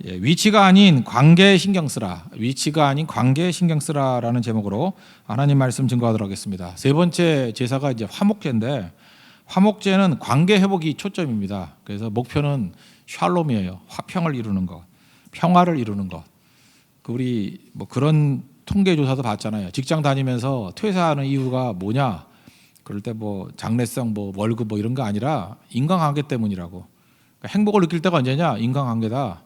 위치가 아닌 관계에 신경 쓰라. 위치가 아닌 관계에 신경 쓰라라는 제목으로 하나님 말씀 증거하도록 하겠습니다. 세 번째 제사가 이제 화목제인데, 화목제는 관계 회복이 초점입니다. 그래서 목표는 샬롬이에요. 화평을 이루는 것, 평화를 이루는 것. 우리 뭐 그런 통계 조사도 봤잖아요. 직장 다니면서 퇴사하는 이유가 뭐냐? 그럴 때 뭐 장래성 뭐 월급 뭐 이런 거 아니라 인간관계 때문이라고. 그러니까 행복을 느낄 때가 언제냐? 인간관계다.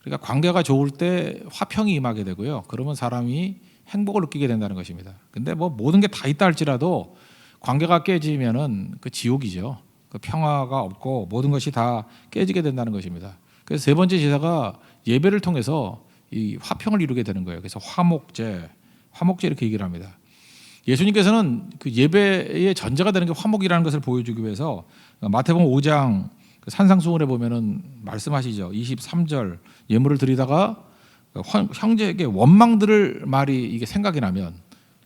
그러니까 관계가 좋을 때 화평이 임하게 되고요. 그러면 사람이 행복을 느끼게 된다는 것입니다. 근데 뭐 모든 게 다 있다 할지라도 관계가 깨지면은 그 지옥이죠. 그 평화가 없고 모든 것이 다 깨지게 된다는 것입니다. 그래서 세 번째 제사가 예배를 통해서 이 화평을 이루게 되는 거예요. 그래서 화목제 이렇게 얘기를 합니다. 예수님께서는 그 예배의 전제가 되는 게 화목이라는 것을 보여주기 위해서 마태복음 5장 산상수훈에 보면은 말씀하시죠. 23절 예물을 드리다가 형제에게 원망들을 말이 이게 생각이 나면,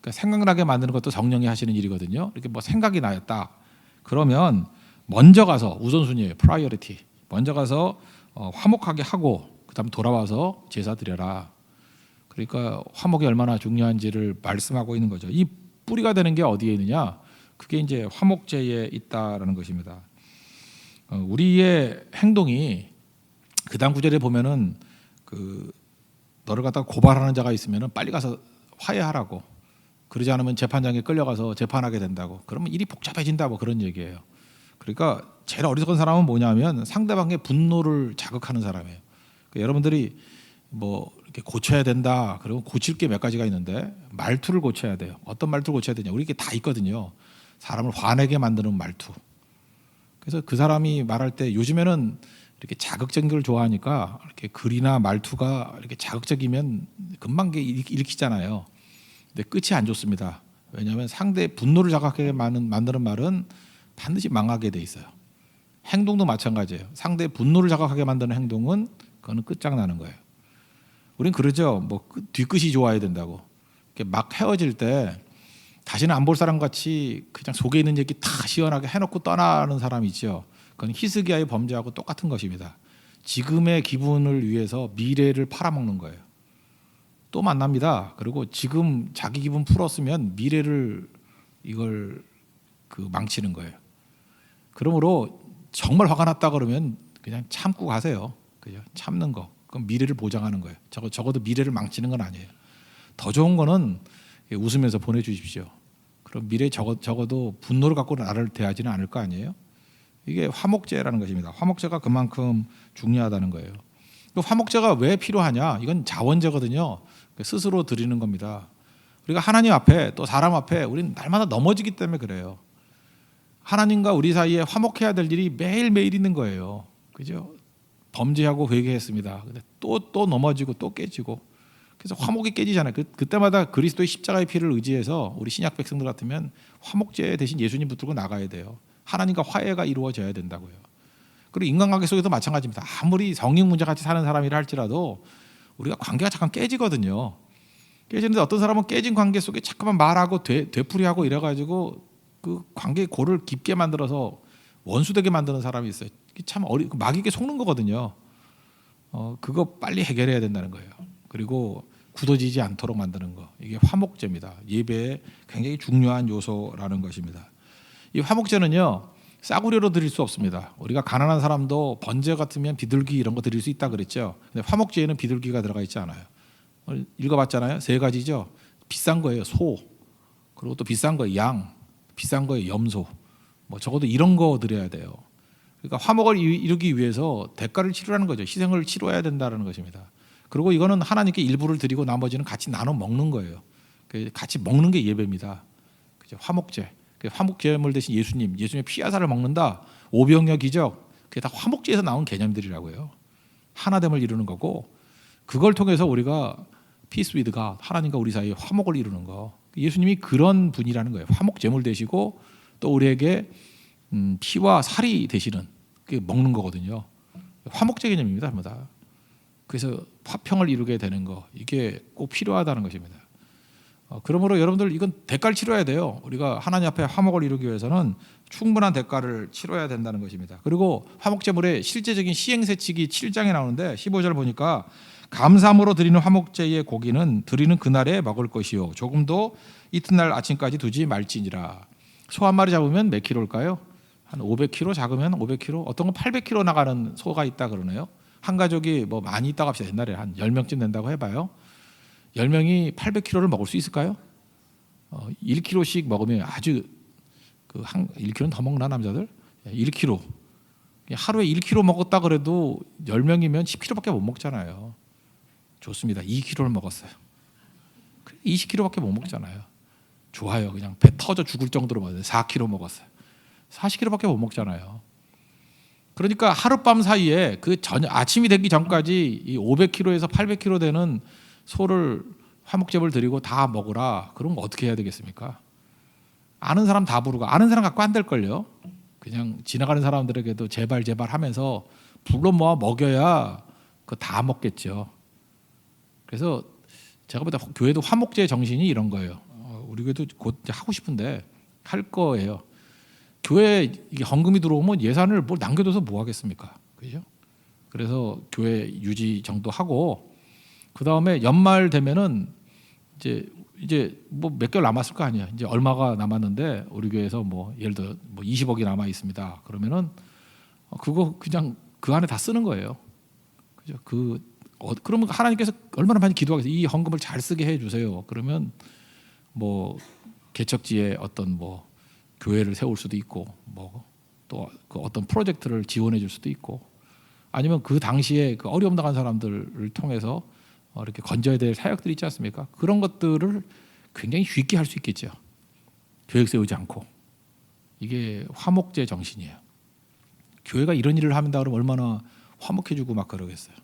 그러니까 생각나게 만드는 것도 성령이 하시는 일이거든요. 이렇게 뭐 생각이 나였다. 그러면 먼저 가서 우선순위예요. 프라이어리티. 먼저 가서 화목하게 하고 그다음 돌아와서 제사 드려라. 그러니까 화목이 얼마나 중요한지를 말씀하고 있는 거죠. 이 뿌리가 되는 게 어디에 있느냐? 그게 이제 화목제에 있다라는 것입니다. 우리의 행동이 그 다음 구절에 보면은 그 너를 갖다가 고발하는 자가 있으면은 빨리 가서 화해하라고. 그러지 않으면 재판장에 끌려가서 재판하게 된다고. 그러면 일이 복잡해진다고 그런 얘기예요. 그러니까 제일 어리석은 사람은 뭐냐면 상대방의 분노를 자극하는 사람이에요. 그러니까 여러분들이 뭐 이렇게 고쳐야 된다. 그러면 고칠 게 몇 가지가 있는데 말투를 고쳐야 돼요. 어떤 말투를 고쳐야 되냐? 우리 이게 다 있거든요. 사람을 화내게 만드는 말투. 그래서 그 사람이 말할 때 요즘에는 이렇게 자극적인 걸 좋아하니까 이렇게 글이나 말투가 이렇게 자극적이면 금방 일으키잖아요. 근데 끝이 안 좋습니다. 왜냐하면 상대의 분노를 자극하게 만드는 말은 반드시 망하게 돼 있어요. 행동도 마찬가지예요. 상대의 분노를 자극하게 만드는 행동은 그거는 끝장나는 거예요. 우린 그러죠. 뭐 뒤끝이 좋아야 된다고. 이렇게 막 헤어질 때 다시는 안 볼 사람 같이 그냥 속에 있는 얘기 다 시원하게 해놓고 떠나는 사람이 있죠. 그건 히스기야의 범죄하고 똑같은 것입니다. 지금의 기분을 위해서 미래를 팔아먹는 거예요. 또 만납니다. 그리고 지금 자기 기분 풀었으면 미래를 이걸 망치는 거예요. 그러므로 정말 화가 났다 그러면 그냥 참고 가세요. 그죠? 참는 거. 그럼 미래를 보장하는 거예요. 적어도 미래를 망치는 건 아니에요. 더 좋은 거는 웃으면서 보내주십시오. 그럼 미래에 적어도 분노를 갖고 나를 대하지는 않을 거 아니에요. 이게 화목제라는 것입니다. 화목제가 그만큼 중요하다는 거예요. 화목제가 왜 필요하냐? 이건 자원제거든요. 스스로 드리는 겁니다. 우리가 하나님 앞에 또 사람 앞에 우리는 날마다 넘어지기 때문에 그래요. 하나님과 우리 사이에 화목해야 될 일이 매일매일 있는 거예요. 그죠? 범죄하고 회개했습니다. 근데 또 넘어지고 또 깨지고. 그래서 화목이 깨지잖아요. 그때마다 그리스도의 십자가의 피를 의지해서 우리 신약 백성들 같으면 화목제 대신 예수님 붙들고 나가야 돼요. 하나님과 화해가 이루어져야 된다고요. 그리고 인간관계 속에도 마찬가지입니다. 아무리 성령 문제 같이 사는 사람이라 할지라도 우리가 관계가 잠깐 깨지거든요. 깨지는데 어떤 사람은 깨진 관계 속에 자꾸만 말하고 되풀이하고 이래가지고 그 관계의 골을 깊게 만들어서 원수되게 만드는 사람이 있어요. 참 마귀에게 속는 거거든요. 그거 빨리 해결해야 된다는 거예요. 그리고 굳어지지 않도록 만드는 거. 이게 화목제입니다. 예배의 굉장히 중요한 요소라는 것입니다. 이 화목제는요, 싸구려로 드릴 수 없습니다. 우리가 가난한 사람도 번제 같으면 비둘기 이런 거 드릴 수 있다 그랬죠. 근데 화목제에는 비둘기가 들어가 있지 않아요. 읽어봤잖아요. 세 가지죠. 비싼 거예요. 소. 그리고 또 비싼 거예요. 양. 비싼 거예요. 염소. 뭐 적어도 이런 거 드려야 돼요. 그러니까 화목을 이루기 위해서 대가를 치르라는 거죠. 희생을 치러야 된다는 것입니다. 그리고 이거는 하나님께 일부를 드리고 나머지는 같이 나눠 먹는 거예요. 같이 먹는 게 예배입니다. 그죠? 화목제. 화목제물 대신 예수님의 피하사를 먹는다. 오병이어 기적. 그게 다 화목제에서 나온 개념들이라고요. 하나됨을 이루는 거고, 그걸 통해서 우리가 peace with God, 하나님과 우리 사이에 화목을 이루는 거. 예수님이 그런 분이라는 거예요. 화목제물 되시고 또 우리에게 피와 살이 되시는, 그게 먹는 거거든요. 화목제 개념입니다. 전부 그래서 화평을 이루게 되는 거, 이게 꼭 필요하다는 것입니다. 그러므로 여러분들 이건 대가를 치러야 돼요. 우리가 하나님 앞에 화목을 이루기 위해서는 충분한 대가를 치러야 된다는 것입니다. 그리고 화목제물의 실제적인 시행세칙이 7장에 나오는데 15절 보니까 감사함으로 드리는 화목제의 고기는 드리는 그날에 먹을 것이요 조금도 이튿날 아침까지 두지 말지니라. 소 한 마리 잡으면 몇 킬로일까요? 한 500kg 작으면 500kg, 어떤 건 800kg 나가는 소가 있다 그러네요. 한 가족이 뭐 많이 있다고 합시다. 옛날에 한 10명쯤 된다고 해봐요. 10명이 800kg를 먹을 수 있을까요? 1kg씩 먹으면 아주 1kg는 더 먹나 남자들? 1kg. 하루에 1kg 먹었다 그래도 10명이면 10kg밖에 못 먹잖아요. 좋습니다. 2kg를 먹었어요. 20kg밖에 못 먹잖아요. 좋아요. 그냥 배 터져 죽을 정도로 먹었어요. 4kg 먹었어요. 40kg밖에 못 먹잖아요. 그러니까 하룻밤 사이에 아침이 되기 전까지 이 500kg에서 800kg 되는 소를 화목제물 드리고 다 먹으라. 그럼 어떻게 해야 되겠습니까? 아는 사람 다 부르고 아는 사람 갖고 안 될걸요. 그냥 지나가는 사람들에게도 제발 하면서 불러 모아 먹여야 그거 다 먹겠죠. 그래서 제가 볼 때 교회도 화목제 정신이 이런 거예요. 우리 교회도 곧 하고 싶은데 할 거예요. 교회 이게 헌금이 들어오면 예산을 뭘 남겨둬서 뭐 하겠습니까? 그죠? 그래서 교회 유지 정도 하고 그 다음에 연말 되면은 이제 뭐 몇 개월 남았을 거 아니야. 이제 얼마가 남았는데 우리 교회에서 뭐 예를 들어 뭐 20억이 남아 있습니다. 그러면은 그거 그냥 그 안에 다 쓰는 거예요. 그죠? 그러면 하나님께서 얼마나 많이 기도하겠어요. 이 헌금을 잘 쓰게 해주세요. 그러면 뭐 개척지에 어떤 뭐 교회를 세울 수도 있고 뭐 또 그 어떤 프로젝트를 지원해 줄 수도 있고 아니면 그 당시에 그 어려움 당한 사람들을 통해서 이렇게 건져야 될 사역들이 있지 않습니까? 그런 것들을 굉장히 쉽게 할 수 있겠죠. 계획 세우지 않고. 이게 화목제 정신이에요. 교회가 이런 일을 한다 그러면 얼마나 화목해지고 막 그러겠어요.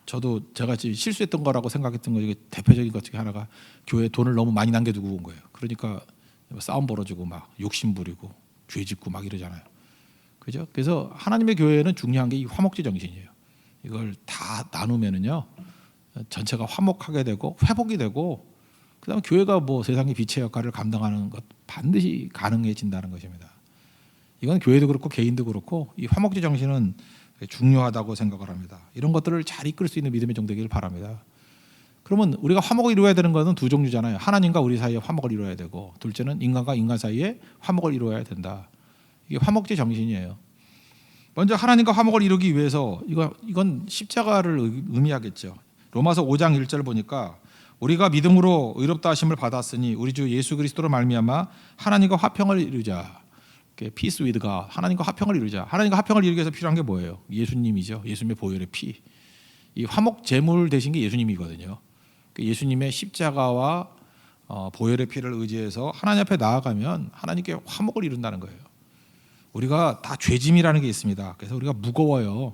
저도 제가 실수했던 거라고 생각했던 거 중에 대표적인 것 중에 하나가 교회에 돈을 너무 많이 남겨두고 온 거예요. 그러니까 싸움 벌어지고 막 욕심 부리고 죄 짓고 막 이러잖아요. 그죠? 그래서 하나님의 교회는 중요한 게 이 화목제 정신이에요. 이걸 다 나누면은요 전체가 화목하게 되고 회복이 되고 그다음에 교회가 뭐 세상의 빛의 역할을 감당하는 것 반드시 가능해진다는 것입니다. 이건 교회도 그렇고 개인도 그렇고 이 화목제 정신은 중요하다고 생각을 합니다. 이런 것들을 잘 이끌 수 있는 믿음의 종 되기를 바랍니다. 그러면 우리가 화목을 이루어야 되는 것은 두 종류잖아요. 하나님과 우리 사이에 화목을 이루어야 되고 둘째는 인간과 인간 사이에 화목을 이루어야 된다. 이게 화목제 정신이에요. 먼저 하나님과 화목을 이루기 위해서 이건 십자가를 의미하겠죠. 로마서 5장 1절 보니까 우리가 믿음으로 의롭다 하심을 받았으니 우리 주 예수 그리스도로 말미암아 하나님과 화평을 이루자. Peace with God. 하나님과 화평을 이루자. 하나님과 화평을 이루기 위해서 필요한 게 뭐예요? 예수님이죠. 예수님의 보혈의 피. 이 화목 제물 되신 게 예수님이거든요. 예수님의 십자가와 보혈의 피를 의지해서 하나님 앞에 나아가면 하나님께 화목을 이룬다는 거예요. 우리가 다 죄짐이라는 게 있습니다. 그래서 우리가 무거워요.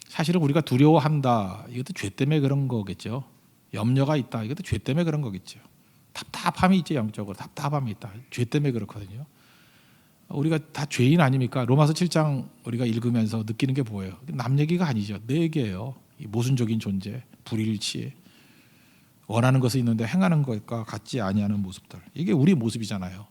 사실은 우리가 두려워한다. 이것도 죄 때문에 그런 거겠죠. 염려가 있다. 이것도 죄 때문에 그런 거겠죠. 답답함이 있죠. 영적으로 답답함이 있다. 죄 때문에 그렇거든요. 우리가 다 죄인 아닙니까? 로마서 7장 우리가 읽으면서 느끼는 게 뭐예요? 남 얘기가 아니죠. 내 얘기예요. 모순적인 존재, 불일치, 원하는 것이 있는데 행하는 것과 같지 아니하는 모습들. 이게 우리 모습이잖아요.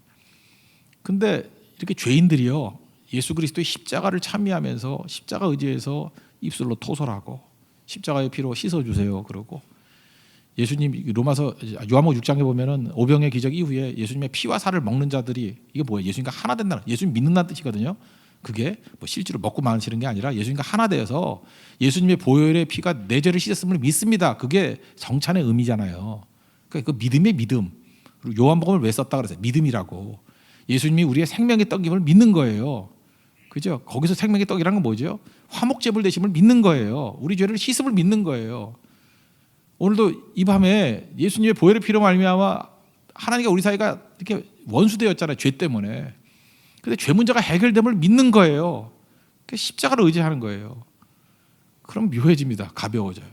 근데 이렇게 죄인들이요 예수 그리스도의 십자가를 찬미하면서 십자가 의지해서 입술로 토설하고 십자가의 피로 씻어주세요 그러고 예수님 요한복 6장에 보면은 오병의 기적 이후에 예수님의 피와 살을 먹는 자들이 이게 뭐예요? 예수님과 하나 된다는 예수님 믿는다는 뜻이거든요. 그게 뭐 실제로 먹고 마시는 게 아니라 예수님과 하나 되어서 예수님의 보혈의 피가 내 죄를 씻었음을 믿습니다. 그게 성찬의 의미잖아요. 그러니까 그 믿음의 믿음. 그리고 요한복음을 왜 썼다 그랬어요? 믿음이라고. 예수님이 우리의 생명의 떡임을 믿는 거예요. 그죠? 거기서 생명의 떡이라는 건 뭐죠? 화목제물 되심을 믿는 거예요. 우리 죄를 씻음을 믿는 거예요. 오늘도 이 밤에 예수님의 보혈의 피로 말미암아 하나님과 우리 사이가 이렇게 원수되었잖아요. 죄 때문에. 근데 죄 문제가 해결됨을 믿는 거예요. 십자가를 의지하는 거예요. 그럼 묘해집니다. 가벼워져요.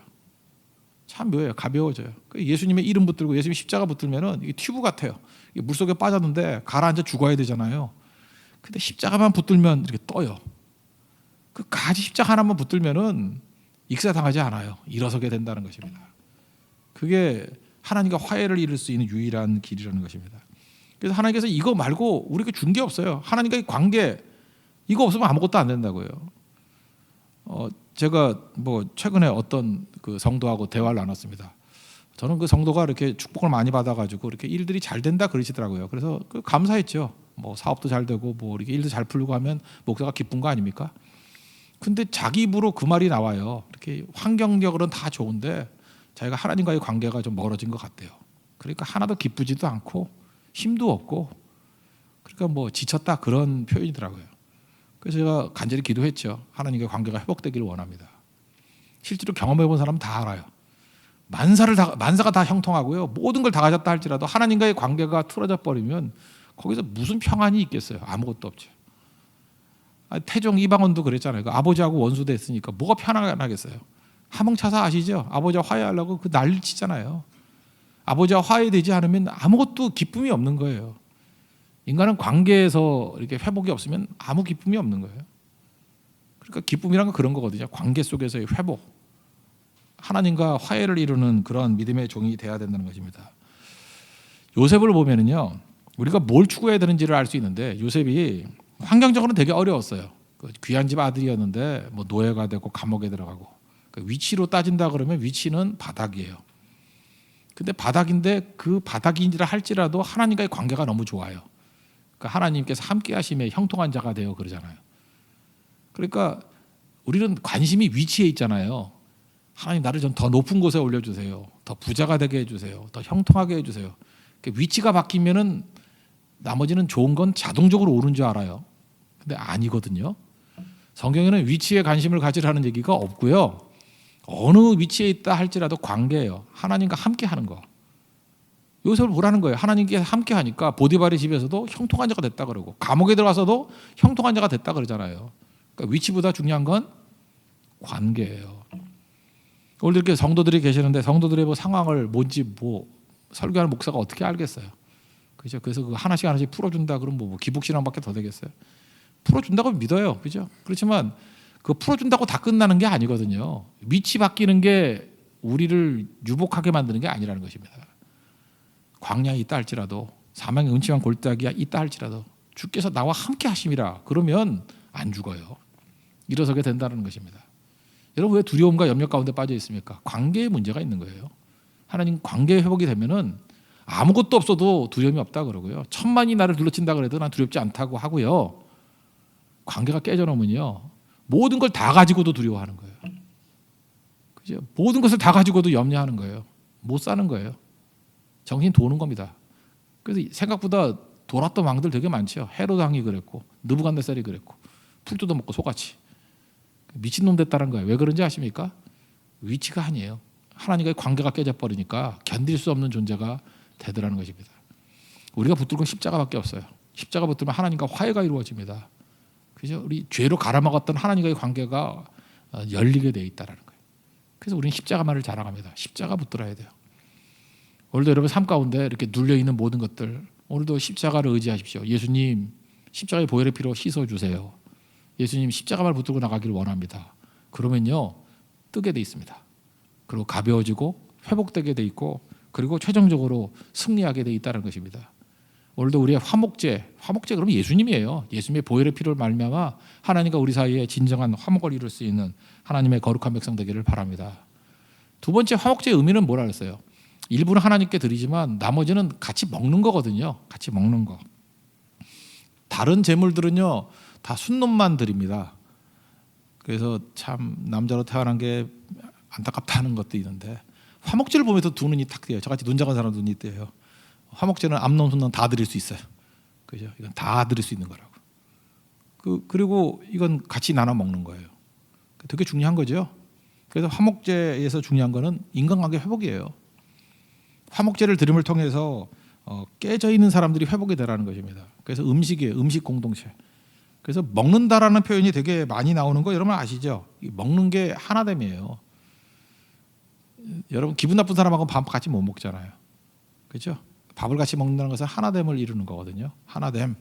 참 묘해요. 가벼워져요. 예수님의 이름 붙들고 예수님 십자가 붙들면은 이게 튜브 같아요. 이게 물속에 빠졌는데 가라앉아 죽어야 되잖아요. 근데 십자가만 붙들면 이렇게 떠요. 그 가지 십자가 하나만 붙들면은 익사당하지 않아요. 일어서게 된다는 것입니다. 그게 하나님과 화해를 이룰 수 있는 유일한 길이라는 것입니다. 그래서 하나님께서 이거 말고 우리에게 준 게 없어요. 하나님과의 관계 이거 없으면 아무것도 안 된다고요. 제가 뭐 최근에 어떤 그 성도하고 대화를 나눴습니다. 저는 그 성도가 이렇게 축복을 많이 받아가지고 이렇게 일들이 잘 된다 그러시더라고요. 그래서 감사했죠. 뭐 사업도 잘 되고 뭐 이렇게 일도 잘 풀리고 하면 목사가 기쁜 거 아닙니까? 근데 자기 입으로 그 말이 나와요. 이렇게 환경적으로는 다 좋은데 자기가 하나님과의 관계가 좀 멀어진 것 같대요. 그러니까 하나도 기쁘지도 않고 힘도 없고 그러니까 뭐 지쳤다 그런 표현이더라고요. 그래서 제가 간절히 기도했죠. 하나님과의 관계가 회복되기를 원합니다. 실제로 경험해본 사람은 다 알아요. 만사가 다 형통하고요. 모든 걸 다 가졌다 할지라도 하나님과의 관계가 틀어져 버리면 거기서 무슨 평안이 있겠어요. 아무것도 없죠. 태종 이방원도 그랬잖아요. 아버지하고 원수 됐으니까 뭐가 편안하겠어요. 하몽차사 아시죠? 아버지와 화해하려고 그 난리 치잖아요. 아버지와 화해되지 않으면 아무것도 기쁨이 없는 거예요. 인간은 관계에서 이렇게 회복이 없으면 아무 기쁨이 없는 거예요. 그러니까 기쁨이란 건 그런 거거든요. 관계 속에서의 회복. 하나님과 화해를 이루는 그런 믿음의 종이 돼야 된다는 것입니다. 요셉을 보면은요, 우리가 뭘 추구해야 되는지를 알 수 있는데 요셉이 환경적으로는 되게 어려웠어요. 귀한 집 아들이었는데 뭐 노예가 되고 감옥에 들어가고 위치로 따진다 그러면 위치는 바닥이에요. 근데 바닥인데 그 바닥인지라 할지라도 하나님과의 관계가 너무 좋아요. 그러니까 하나님께서 함께 하심에 형통한 자가 되어 그러잖아요. 그러니까 우리는 관심이 위치에 있잖아요. 하나님 나를 좀 더 높은 곳에 올려주세요. 더 부자가 되게 해주세요. 더 형통하게 해주세요. 위치가 바뀌면은 나머지는 좋은 건 자동적으로 오른 줄 알아요. 근데 아니거든요. 성경에는 위치에 관심을 가지라는 얘기가 없고요. 어느 위치에 있다 할지라도 관계예요. 하나님과 함께 하는 거. 요셉을 보라는 거예요. 하나님께서 함께 하니까 보디발의 집에서도 형통한 자가 됐다 그러고 감옥에 들어가서도 형통한 자가 됐다 그러잖아요. 그러니까 위치보다 중요한 건 관계예요. 오늘 이렇게 성도들이 계시는데 성도들의 뭐 상황을 뭔지 뭐 설교하는 목사가 어떻게 알겠어요. 그죠? 그래서 그 하나씩 풀어준다 그러면 뭐 기복신앙밖에 더 되겠어요. 풀어준다고 믿어요. 그죠? 그렇지만 그 풀어준다고 다 끝나는 게 아니거든요. 위치 바뀌는 게 우리를 유복하게 만드는 게 아니라는 것입니다. 광야에 있다 할지라도 사망의 음침한 골짜기에 있다 할지라도 주께서 나와 함께 하심이라 그러면 안 죽어요. 일어서게 된다는 것입니다. 여러분 왜 두려움과 염려 가운데 빠져 있습니까? 관계에 문제가 있는 거예요. 하나님 관계 회복이 되면은 아무것도 없어도 두려움이 없다 그러고요. 천만이 나를 둘러친다 그래도 난 두렵지 않다고 하고요. 관계가 깨져놓으면요. 모든 걸 다 가지고도 두려워하는 거예요. 그죠? 모든 것을 다 가지고도 염려하는 거예요. 못 사는 거예요. 정신 도는 겁니다. 그래서 생각보다 돌았던 왕들 되게 많죠. 헤롯 왕이 그랬고 느부갓네살이 그랬고 풀 뜯어먹고 소같이 미친놈 됐다는 거예요. 왜 그런지 아십니까? 위치가 아니에요. 하나님과의 관계가 깨져버리니까 견딜 수 없는 존재가 되더라는 것입니다. 우리가 붙들 건 십자가밖에 없어요. 십자가 붙들면 하나님과 화해가 이루어집니다. 그죠? 우리 죄로 갈아먹었던 하나님과의 관계가 열리게 돼 있다라는 거예요. 그래서 우리는 십자가만을 자랑합니다. 십자가 붙들어야 돼요. 오늘도 여러분 삶 가운데 이렇게 눌려 있는 모든 것들 오늘도 십자가를 의지하십시오. 예수님 십자가의 보혈의 피로 씻어주세요. 예수님 십자가만 붙들고 나가기를 원합니다. 그러면요 뜨게 돼 있습니다. 그리고 가벼워지고 회복되게 돼 있고 그리고 최종적으로 승리하게 돼 있다는 것입니다. 오늘도 우리의 화목제 그러면 예수님이에요. 예수님의 보혈의 피를 말미암아 하나님과 우리 사이에 진정한 화목을 이룰 수 있는 하나님의 거룩한 백성 되기를 바랍니다. 두 번째 화목제의 의미는 뭐라 그랬어요? 일부는 하나님께 드리지만 나머지는 같이 먹는 거거든요. 같이 먹는 거. 다른 제물들은요 다 순놈만 드립니다. 그래서 참 남자로 태어난 게 안타깝다는 것도 있는데 화목제를 보면서 두 눈이 탁 뜨여요. 저같이 눈 작은 사람 눈이 뜨여요. 화목제는 암놈 순놈 다 드릴 수 있어요. 그죠? 이건 다 드릴 수 있는 거라고. 그리고 이건 같이 나눠 먹는 거예요. 되게 중요한 거죠. 그래서 화목제에서 중요한 거는 인간관계 회복이에요. 화목제를 드림을 통해서 깨져 있는 사람들이 회복이 되라는 것입니다. 그래서 음식이에요. 음식 공동체. 그래서 먹는다라는 표현이 되게 많이 나오는 거 여러분 아시죠? 먹는 게 하나됨이에요. 여러분 기분 나쁜 사람하고 밥 같이 못 먹잖아요. 그렇죠? 밥을 같이 먹는다는 것은 하나됨을 이루는 거거든요. 하나됨.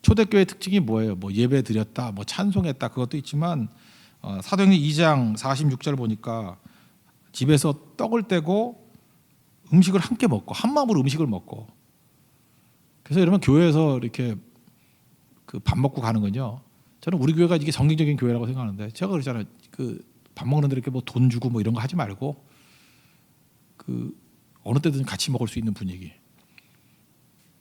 초대교회 특징이 뭐예요? 뭐 예배 드렸다, 뭐 찬송했다 그것도 있지만 사도행전 2장 46절 보니까 집에서 떡을 떼고 음식을 함께 먹고 한 마음으로 음식을 먹고. 그래서 여러분 교회에서 이렇게 그 밥 먹고 가는 건요. 저는 우리 교회가 이게 성경적인 교회라고 생각하는데 제가 그러잖아요. 그 밥 먹는데 이렇게 뭐 돈 주고 뭐 이런 거 하지 말고 그 어느 때든 같이 먹을 수 있는 분위기.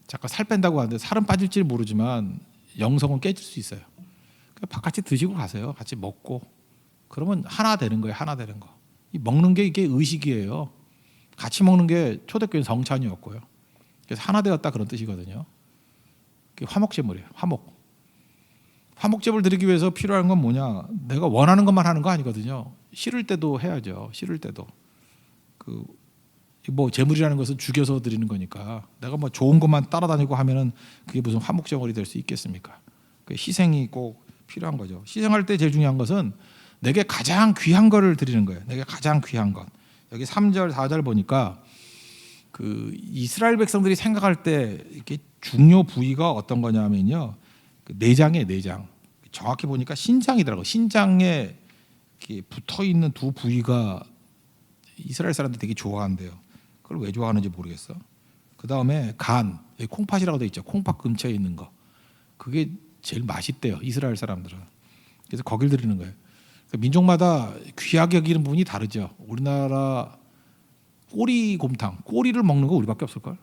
잠깐 살 뺀다고 하는데 살은 빠질지 모르지만 영성은 깨질 수 있어요. 바깥에 드시고 가세요. 같이 먹고 그러면 하나 되는 거예요. 하나 되는 거. 이 먹는 게 이게 의식이에요. 같이 먹는 게 초대교회 성찬이었고요. 그래서 하나 되었다 그런 뜻이거든요. 화목제물이에요. 화목제물 드리기 위해서 필요한 건 뭐냐? 내가 원하는 것만 하는 거 아니거든요. 싫을 때도 해야죠. 싫을 때도 그 뭐 제물이라는 것은 죽여서 드리는 거니까 내가 뭐 좋은 것만 따라다니고 하면은 그게 무슨 화목제물이 될 수 있겠습니까? 그 희생이 꼭 필요한 거죠. 희생할 때 제일 중요한 것은 내게 가장 귀한 거를 드리는 거예요. 내게 가장 귀한 것. 여기 3절 4절 보니까 그 이스라엘 백성들이 생각할 때 이렇게 중요 부위가 어떤 거냐면요. 그 내장이에요, 내장. 정확히 보니까 신장이더라고요. 신장에 이렇게 붙어 있는 두 부위가 이스라엘 사람들이 되게 좋아한대요. 그걸 왜 좋아하는지 모르겠어. 그 다음에 간, 콩팥이라고 돼 있죠. 콩팥 근처에 있는 거. 그게 제일 맛있대요. 이스라엘 사람들은. 그래서 거길 드리는 거예요. 민족마다 귀하게 여기는 부분이 다르죠. 우리나라 꼬리곰탕, 꼬리를 먹는 거 우리밖에 없을걸.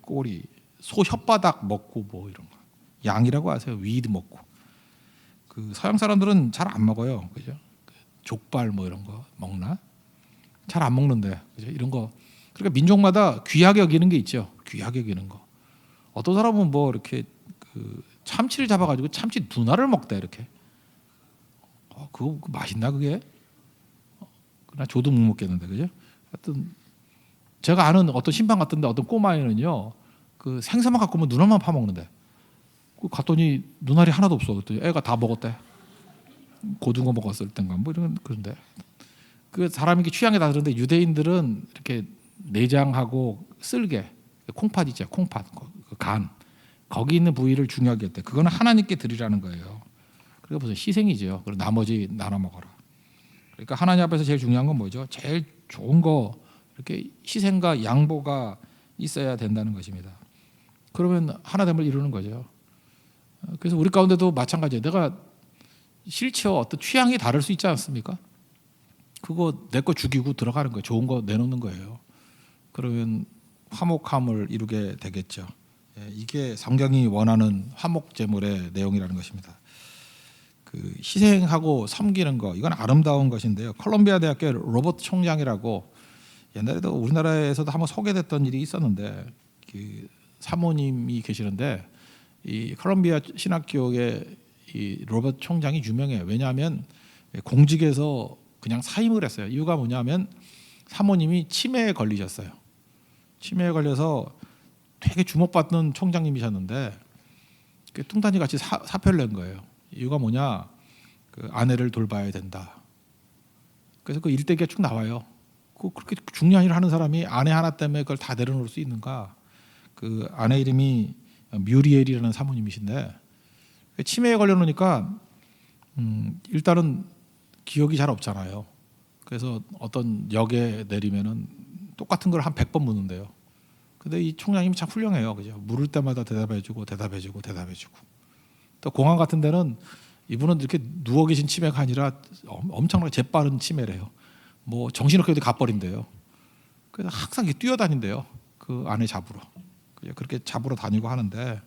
꼬리, 소 혓바닥 먹고 뭐 이런 거. 양이라고 하세요. 위도 먹고. 그 서양 사람들은 잘 안 먹어요. 그죠? 족발 뭐 이런 거 먹나? 잘 안 먹는데. 그죠? 이런 거. 그러니까 민족마다 귀하게 여기는 게 있죠. 귀하게 여기는 거. 어떤 사람은 뭐 이렇게 그 참치를 잡아가지고 참치 누나를 먹다 이렇게. 그거 맛있나 그게? 나 저도 못 먹겠는데 그죠? 하여튼 제가 아는 어떤 신방 같은데 어떤 꼬마애는요 그 생선만 갖고 오면 눈알만 파먹는데 그 갔더니 눈알이 하나도 없어. 그랬더니 애가 다 먹었대. 고등어 먹었을 땐가 뭐 이런 그런데 그 사람이 취향에 다 다른데 유대인들은 이렇게 내장하고 쓸개 콩팥 있죠. 콩팥 그 간 거기 있는 부위를 중요하게 했대. 그거는 하나님께 드리라는 거예요. 그게 무슨 희생이죠. 그리고 나머지 나눠 먹어라. 그러니까 하나님 앞에서 제일 중요한 건 뭐죠? 제일 좋은 거 이렇게 희생과 양보가 있어야 된다는 것입니다. 그러면 하나됨을 이루는 거죠. 그래서 우리 가운데도 마찬가지예요. 내가 싫죠. 어떤 취향이 다를 수 있지 않습니까? 그거 내 거 죽이고 들어가는 거예요. 좋은 거 내놓는 거예요. 그러면 화목함을 이루게 되겠죠. 이게 성경이 원하는 화목제물의 내용이라는 것입니다. 그 희생하고 섬기는 거 이건 아름다운 것인데요. 콜롬비아 대학교 로버트 총장이라고 옛날에도 우리나라에서도 한번 소개됐던 일이 있었는데 그 사모님이 계시는데 이 콜롬비아 신학교의 이 로버트 총장이 유명해요. 왜냐하면 공직에서 그냥 사임을 했어요. 이유가 뭐냐면 사모님이 치매에 걸리셨어요. 치매에 걸려서 되게 주목받는 총장님이셨는데 뚱딴지 같이 사표를 낸 거예요. 이유가 뭐냐? 그 아내를 돌봐야 된다. 그래서 그 일대기가 쭉 나와요. 그렇게 중요한 일을 하는 사람이 아내 하나 때문에 그걸 다 내려놓을 수 있는가? 그 아내 이름이 뮤리엘이라는 사모님이신데 치매에 걸려놓으니까 일단은 기억이 잘 없잖아요. 그래서 어떤 역에 내리면은 똑같은 걸 한 100번 묻는데요. 근데 이 총장님이 참 훌륭해요. 그죠? 물을 때마다 대답해주고 또 공항 같은 데는 이분은 이렇게 누워 계신 치매가 아니라 엄청나게 재빠른 치매래요. 뭐 정신없게 어디 가버린대요. 그래서 항상 이렇게 뛰어다닌대요. 그 아내 잡으러. 그렇게 잡으러 다니고 하는데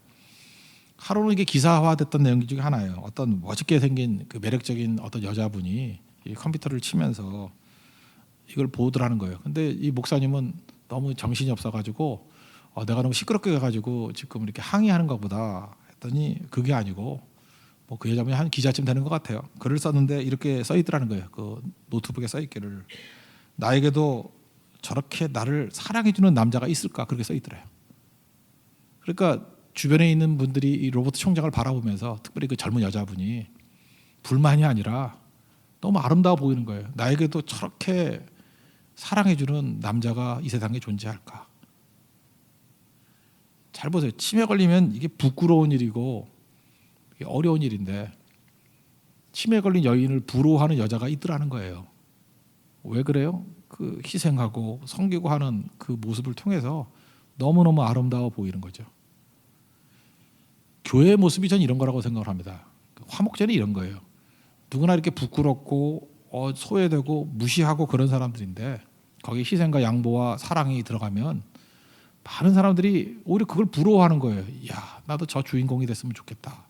하루는 이게 기사화됐던 내용 중에 하나예요. 어떤 멋있게 생긴 그 매력적인 어떤 여자분이 이 컴퓨터를 치면서 이걸 보더라는 거예요. 근데 이 목사님은 너무 정신이 없어가지고 내가 너무 시끄럽게 해가지고 지금 이렇게 항의하는 것보다 했더니 그게 아니고 뭐 그 여자분이 한 기자쯤 되는 것 같아요. 글을 썼는데 이렇게 써 있더라는 거예요. 그 노트북에 써 있기를 나에게도 저렇게 나를 사랑해주는 남자가 있을까 그렇게 써 있더래요. 그러니까 주변에 있는 분들이 이 로버트 총장을 바라보면서 특별히 그 젊은 여자분이 불만이 아니라 너무 아름다워 보이는 거예요. 나에게도 저렇게 사랑해주는 남자가 이 세상에 존재할까? 잘 보세요. 치매 걸리면 이게 부끄러운 일이고 이게 어려운 일인데 치매 걸린 여인을 부러워하는 여자가 있더라는 거예요. 왜 그래요? 그 희생하고 섬기고 하는 그 모습을 통해서 너무너무 아름다워 보이는 거죠. 교회의 모습이 전 이런 거라고 생각을 합니다. 화목제는 이런 거예요. 누구나 이렇게 부끄럽고 소외되고 무시하고 그런 사람들인데 거기 희생과 양보와 사랑이 들어가면 많은 사람들이 오히려 그걸 부러워하는 거예요. 야, 나도 저 주인공이 됐으면 좋겠다.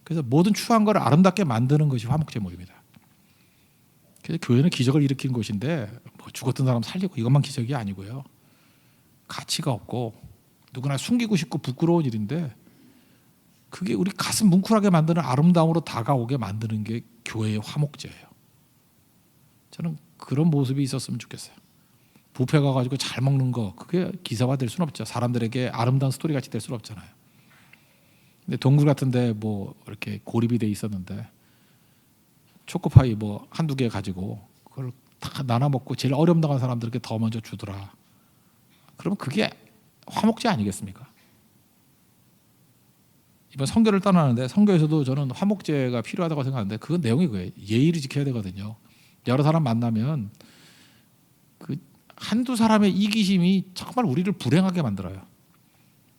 그래서 모든 추한 걸 아름답게 만드는 것이 화목제 모임이다. 그래서 교회는 기적을 일으키는 곳인데 뭐 죽었던 사람 살리고 이것만 기적이 아니고요. 가치가 없고 누구나 숨기고 싶고 부끄러운 일인데 그게 우리 가슴 뭉클하게 만드는 아름다움으로 다가오게 만드는 게 교회의 화목제예요. 저는 그런 모습이 있었으면 좋겠어요. 뷔페 가가지고 잘 먹는 거 그게 기사화될 수는 없죠. 사람들에게 아름다운 스토리 같이 될 수는 없잖아요. 근데 동굴 같은데 뭐 이렇게 고립이 돼 있었는데 초코파이 뭐 한두 개 가지고 그걸 다 나눠 먹고 제일 어려움당한 사람들에게 더 먼저 주더라. 그러면 그게 화목제 아니겠습니까? 이번 선교를 떠나는데 선교에서도 저는 화목제가 필요하다고 생각하는데 그건 내용이 그거예요. 예의를 지켜야 되거든요. 여러 사람 만나면 그 한두 사람의 이기심이 정말 우리를 불행하게 만들어요.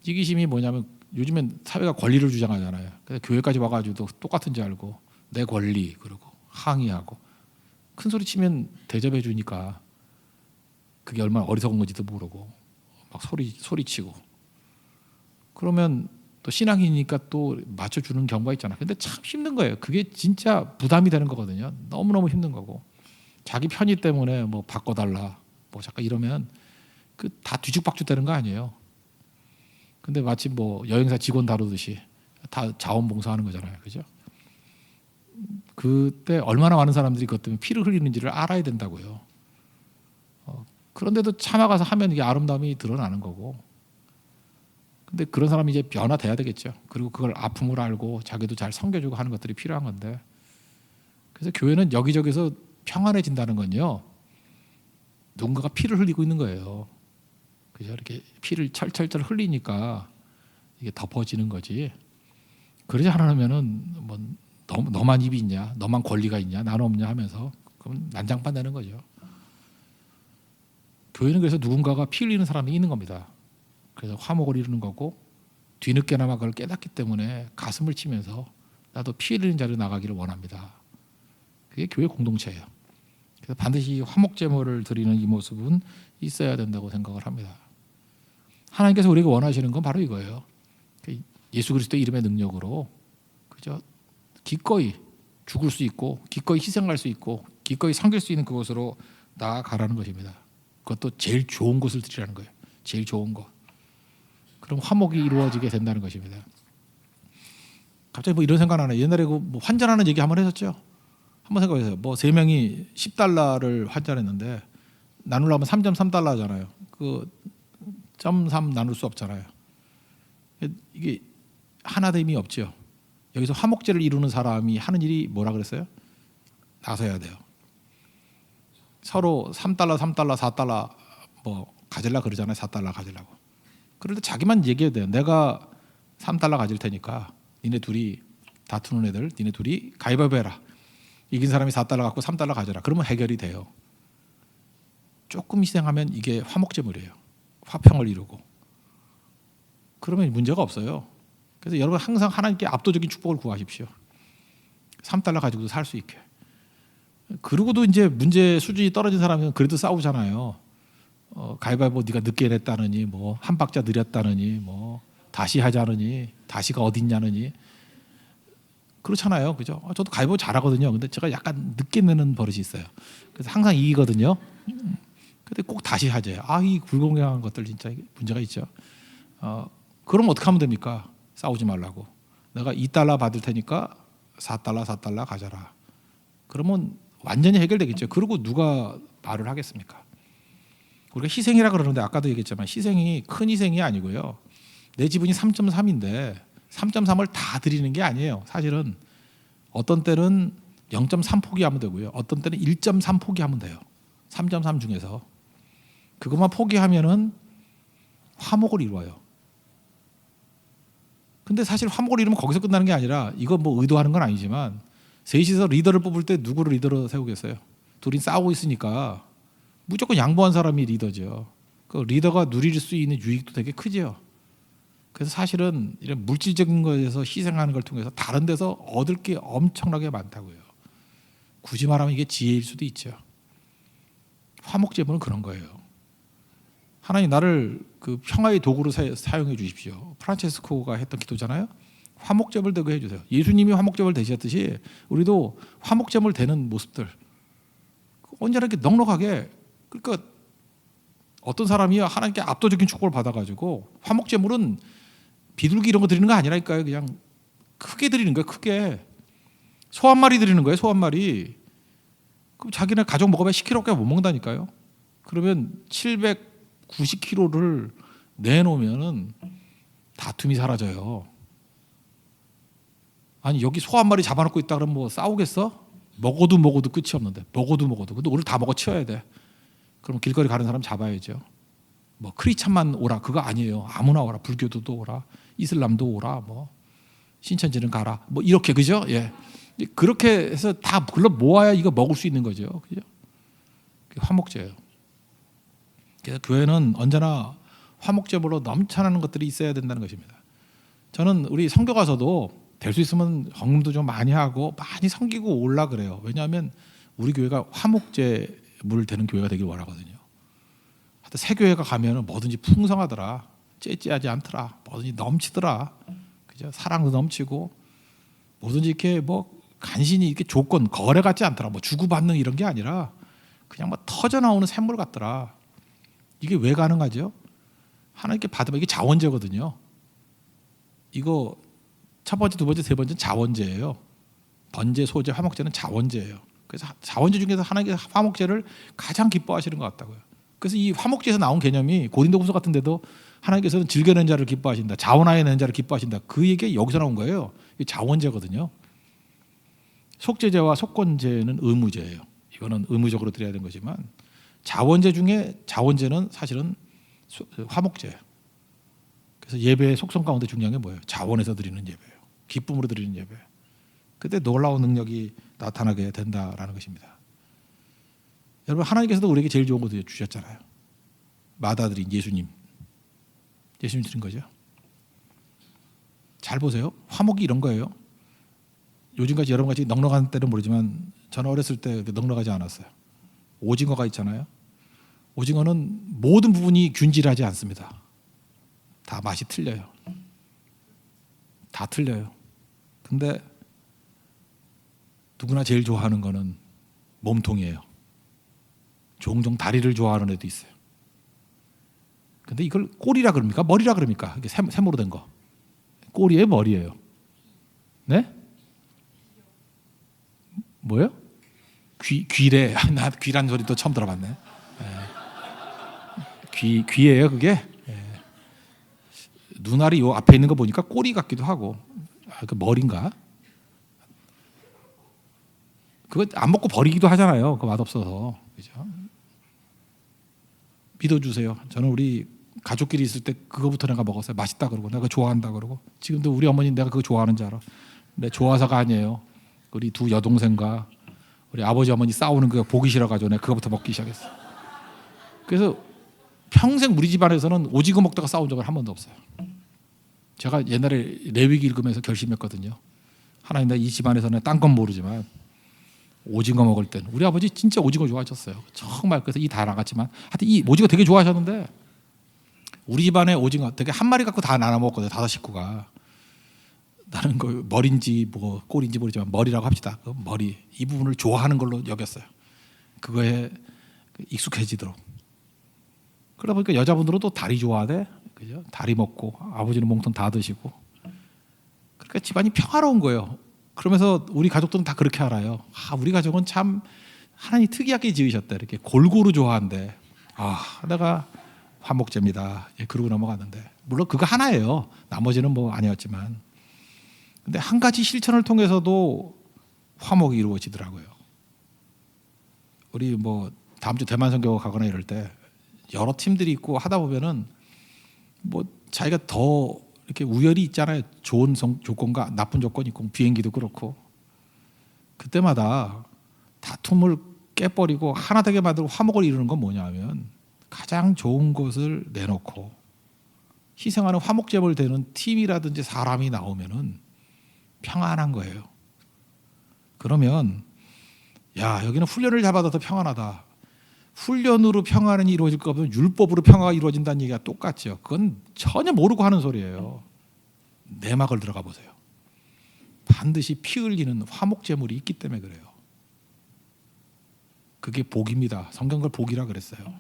이기심이 뭐냐면 요즘엔 사회가 권리를 주장하잖아요. 그래서 교회까지 와가지고 똑같은 줄 알고 내 권리 그러고 항의하고 큰 소리 치면 대접해 주니까 그게 얼마나 어리석은 건지도 모르고 막 소리치고 그러면 또 신앙이니까 또 맞춰주는 경우가 있잖아. 근데 참 힘든 거예요. 그게 진짜 부담이 되는 거거든요. 너무너무 힘든 거고 자기 편의 때문에 뭐 바꿔달라 뭐 잠깐 이러면 그 다 뒤죽박죽 되는 거 아니에요. 근데 마치 뭐 여행사 직원 다루듯이 다 자원봉사하는 거잖아요. 그죠? 그때 얼마나 많은 사람들이 그것 때문에 피를 흘리는지를 알아야 된다고요. 그런데도 참아가서 하면 이게 아름다움이 드러나는 거고 근데 그런 사람이 이제 변화돼야 되겠죠. 그리고 그걸 아픔을 알고 자기도 잘 섬겨주고 하는 것들이 필요한 건데 그래서 교회는 여기저기서 평안해진다는 건요. 누군가가 피를 흘리고 있는 거예요. 그죠? 이렇게 피를 철철철 흘리니까 이게 덮어지는 거지. 그러지 않으면은 뭐 너만 입이 있냐, 너만 권리가 있냐, 나는 없냐 하면서 그럼 난장판 되는 거죠. 교회는 그래서 누군가가 피 흘리는 사람이 있는 겁니다. 그래서 화목을 이루는 거고 뒤늦게나마 그걸 깨닫기 때문에 가슴을 치면서 나도 피 흘리는 자리로 나가기를 원합니다. 그게 교회 공동체예요. 그래서 반드시 화목제물을 드리는 이 모습은 있어야 된다고 생각을 합니다. 하나님께서 우리에게 원하시는 건 바로 이거예요. 예수 그리스도의 이름의 능력으로 그죠? 기꺼이 죽을 수 있고 기꺼이 희생할 수 있고 기꺼이 섬길 수 있는 그곳으로 나아가라는 것입니다. 그것도 제일 좋은 것을 드리라는 거예요. 제일 좋은 것. 그럼 화목이 이루어지게 된다는 것입니다. 갑자기 뭐 이런 생각 나네. 옛날에 그 뭐 환전하는 얘기 한번 했었죠. 한번 생각해보세요. 뭐 세 명이 10달러를 환전했는데 나누려면 3.3달러잖아요. 그 0.3 나눌 수 없잖아요. 이게 하나됨이 없죠. 여기서 화목제를 이루는 사람이 하는 일이 뭐라 그랬어요? 나서야 돼요. 서로 3달러, 3달러, 4달러 뭐 가질라 그러잖아요. 4달러 가지려고. 그럴 때 자기만 얘기해야 돼요. 내가 3달러 가질 테니까 니네 둘이 다투는 애들 니네 둘이 가위바위보 해라. 이긴 사람이 4달러 갖고 3달러 가져라. 그러면 해결이 돼요. 조금 희생하면 이게 화목제물이에요. 화평을 이루고. 그러면 문제가 없어요. 그래서 여러분 항상 하나님께 압도적인 축복을 구하십시오. 3달러 가지고도 살 수 있게. 그러고도 이제 문제 수준이 떨어진 사람은 그래도 싸우잖아요. 가위바위보 네가 늦게 냈다느니 뭐 한 박자 느렸다느니 뭐 다시 하자느니 다시가 어딨냐느니 그렇잖아요. 그죠? 저도 가위바위보 잘하거든요. 근데 제가 약간 늦게 내는 버릇이 있어요. 그래서 항상 이기거든요. 근데 꼭 다시 하죠. 이 불공평한 것들 진짜 문제가 있죠. 그럼 어떻게 하면 됩니까? 싸우지 말라고. 내가 2달러 받을 테니까 4달러 가져라. 그러면 완전히 해결되겠죠. 그리고 누가 말을 하겠습니까? 우리가 희생이라 그러는데 아까도 얘기했지만 희생이 큰 희생이 아니고요. 내 지분이 3.3인데 3.3을 다 드리는 게 아니에요. 사실은 어떤 때는 0.3 포기하면 되고요. 어떤 때는 1.3 포기하면 돼요. 3.3 중에서. 그것만 포기하면은 화목을 이루어요. 근데 사실 화목을 이루면 거기서 끝나는 게 아니라 이거 뭐 의도하는 건 아니지만 셋이서 리더를 뽑을 때 누구를 리더로 세우겠어요? 둘이 싸우고 있으니까 무조건 양보한 사람이 리더죠. 그 리더가 누릴 수 있는 유익도 되게 크죠. 그래서 사실은 이런 물질적인 것에서 희생하는 걸 통해서 다른 데서 얻을 게 엄청나게 많다고요. 굳이 말하면 이게 지혜일 수도 있죠. 화목제물은 그런 거예요. 하나님 나를 그 평화의 도구로 사용해 주십시오. 프란체스코가 했던 기도잖아요. 화목제물 되게 해주세요. 예수님이 화목제물 되셨듯이 우리도 화목제물 되는 모습들 언제나 이렇게 넉넉하게. 그러니까 어떤 사람이 하나님께 압도적인 축복을 받아가지고 화목제물은 비둘기 이런 거 드리는 거 아니라니까요. 그냥 크게 드리는 거예요. 크게 소 한 마리 드리는 거예요. 소 한 마리. 그럼 자기네 가족 먹으면 10kg밖에 못 먹는다니까요. 그러면 790kg를 내놓으면은 다툼이 사라져요. 아니 여기 소 한 마리 잡아놓고 있다 그러면 뭐 싸우겠어? 먹어도 끝이 없는데 먹어도 근데 오늘 다 먹어 치워야 돼. 그럼 길거리 가는 사람 잡아야죠. 뭐 크리스찬만 오라 그거 아니에요. 아무나 오라. 불교도도 오라. 이슬람도 오라. 뭐 신천지는 가라. 뭐 이렇게 그죠? 예. 그렇게 해서 다 불러 모아야 이거 먹을 수 있는 거죠. 그죠? 화목제예요. 그래서 교회는 언제나 화목제물로 넘쳐나는 것들이 있어야 된다는 것입니다. 저는 우리 선교 가서도 될 수 있으면 헌금도 좀 많이 하고 많이 섬기고 올라 그래요. 왜냐하면 우리 교회가 화목제물 되는 교회가 되길 원하거든요. 하여튼 새 교회가 가면은 뭐든지 풍성하더라, 째째하지 않더라, 뭐든지 넘치더라, 그죠? 사랑도 넘치고 뭐든지 이렇게 뭐 간신히 이렇게 조건 거래 같지 않더라, 뭐 주고받는 이런 게 아니라 그냥 뭐 터져 나오는 샘물 같더라. 이게 왜 가능하죠? 하나님께 받으면 이게 자원제거든요. 이거 첫 번째, 두 번째, 세 번째는 자원제예요. 번제, 소제, 화목제는 자원제예요. 그래서 자원제 중에서 하나님께서 화목제를 가장 기뻐하시는 것 같다고요. 그래서 이 화목제에서 나온 개념이 고린도후서 같은 데도 하나님께서는 즐겨낸 자를 기뻐하신다, 자원하여 낸 자를 기뻐하신다, 그 얘기가 여기서 나온 거예요. 이게 자원제거든요. 속죄제와 속건제는 의무제예요. 이거는 의무적으로 드려야 되는 거지만 자원제 중에 자원제는 사실은 화목제예요. 그래서 예배의 속성 가운데 중요한 게 뭐예요? 자원에서 드리는 예배예요. 기쁨으로 드리는 예배. 그때 놀라운 능력이 나타나게 된다라는 것입니다. 여러분 하나님께서도 우리에게 제일 좋은 거 주셨잖아요. 마다드린 예수님 드린 거죠. 잘 보세요. 화목이 이런 거예요. 요즘까지 여러분같이 넉넉한 때는 모르지만 저는 어렸을 때 넉넉하지 않았어요. 오징어가 있잖아요. 오징어는 모든 부분이 균질하지 않습니다. 다 맛이 틀려요. 다 틀려요. 근데 누구나 제일 좋아하는 거는 몸통이에요. 종종 다리를 좋아하는 애도 있어요. 근데 이걸 꼬리라 그럽니까? 머리라 그럽니까? 이게 샘으로 된 거. 꼬리에 머리예요. 네? 뭐요? 귀래. 나 귀란 소리 또 처음 들어봤네. 귀예요, 그게? 눈알이 요 앞에 있는 거 보니까 꼬리 같기도 하고, 그 머리인가? 그거 안 먹고 버리기도 하잖아요. 그 맛없어서. 그죠? 믿어주세요. 저는 우리 가족끼리 있을 때 그거부터 내가 먹었어요. 맛있다 그러고 내가 좋아한다 그러고. 지금도 우리 어머니 내가 그거 좋아하는 줄 알아. 근데 좋아서가 아니에요. 우리 두 여동생과 우리 아버지 어머니 싸우는 거 보기 싫어가지고 내가 그거부터 먹기 시작했어요. 그래서 평생 우리 집안에서는 오징어 먹다가 싸운 적은 한 번도 없어요. 제가 옛날에 레위기 읽으면서 결심했거든요. 하나님 나 이 집안에서는 딴 건 모르지만 오징어 먹을 땐 우리 아버지 진짜 오징어 좋아하셨어요. 정말. 그래서 이 다 나갔지만 하여튼 이 오징어 되게 좋아하셨는데 우리 집안에 오징어 되게 한 마리 갖고 다 나눠 먹었거든요. 5식구가. 나는 그 머리인지 뭐 꼬리인지 모르지만 머리라고 합시다. 그 머리 이 부분을 좋아하는 걸로 여겼어요. 그거에 익숙해지도록. 그러다 보니까 여자분들은 또 다리 좋아하대. 그죠? 다리 먹고 아버지는 몽통 다 드시고. 그러니까 집안이 평화로운 거예요. 그러면서 우리 가족들은 다 그렇게 알아요. 우리 가족은 참 하나님 특이하게 지으셨다. 이렇게 골고루 좋아한대. 내가 화목제입니다. 그러고 넘어갔는데 물론 그거 하나예요. 나머지는 뭐 아니었지만. 근데 한 가지 실천을 통해서도 화목이 이루어지더라고요. 우리 뭐 다음 주 대만 선교 가거나 이럴 때 여러 팀들이 있고 하다 보면은 뭐 자기가 더 이렇게 우열이 있잖아요. 좋은 조건과 나쁜 조건이 있고 비행기도 그렇고 그때마다 다툼을 깨버리고 하나 되게 만들고 화목을 이루는 건 뭐냐면 가장 좋은 것을 내놓고 희생하는 화목제물 되는 팀이라든지 사람이 나오면은 평안한 거예요. 그러면 야, 여기는 훈련을 잡아도 더 평안하다. 훈련으로 평안이 이루어질 거 없으면 율법으로 평화가 이루어진다는 얘기가 똑같죠. 그건 전혀 모르고 하는 소리예요. 내막을 들어가 보세요. 반드시 피 흘리는 화목제물이 있기 때문에 그래요. 그게 복입니다. 성경 그걸 복이라 그랬어요.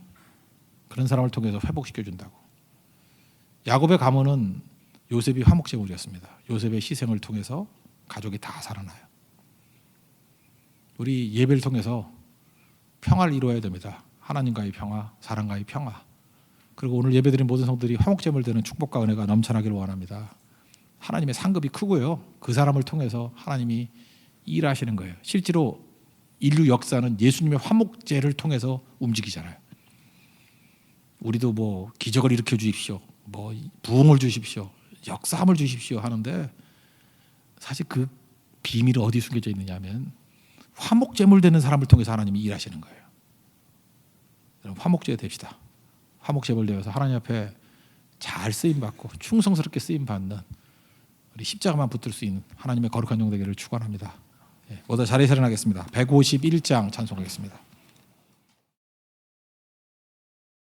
그런 사람을 통해서 회복시켜준다고. 야곱의 가문은 요셉이 화목제물이었습니다. 요셉의 희생을 통해서 가족이 다 살아나요. 우리 예배를 통해서 평화를 이루어야 됩니다. 하나님과의 평화, 사람과의 평화. 그리고 오늘 예배드린 모든 성들이 화목제물 되는 축복과 은혜가 넘쳐나기를 원합니다. 하나님의 상급이 크고요. 그 사람을 통해서 하나님이 일하시는 거예요. 실제로 인류 역사는 예수님의 화목제를 통해서 움직이잖아요. 우리도 뭐 기적을 일으켜 주십시오, 뭐 부흥을 주십시오, 역사함을 주십시오 하는데 사실 그 비밀이 어디 숨겨져 있느냐면 화목제물 되는 사람을 통해서 하나님이 일하시는 거예요. 여러분 화목제 됩시다. 화목제물 되어서 하나님 앞에 잘 쓰임 받고 충성스럽게 쓰임 받는 우리 십자가만 붙들 수 있는 하나님의 거룩한 종 되기를 축원합니다. 모두 자리에 일어나겠습니다. 151장 찬송하겠습니다.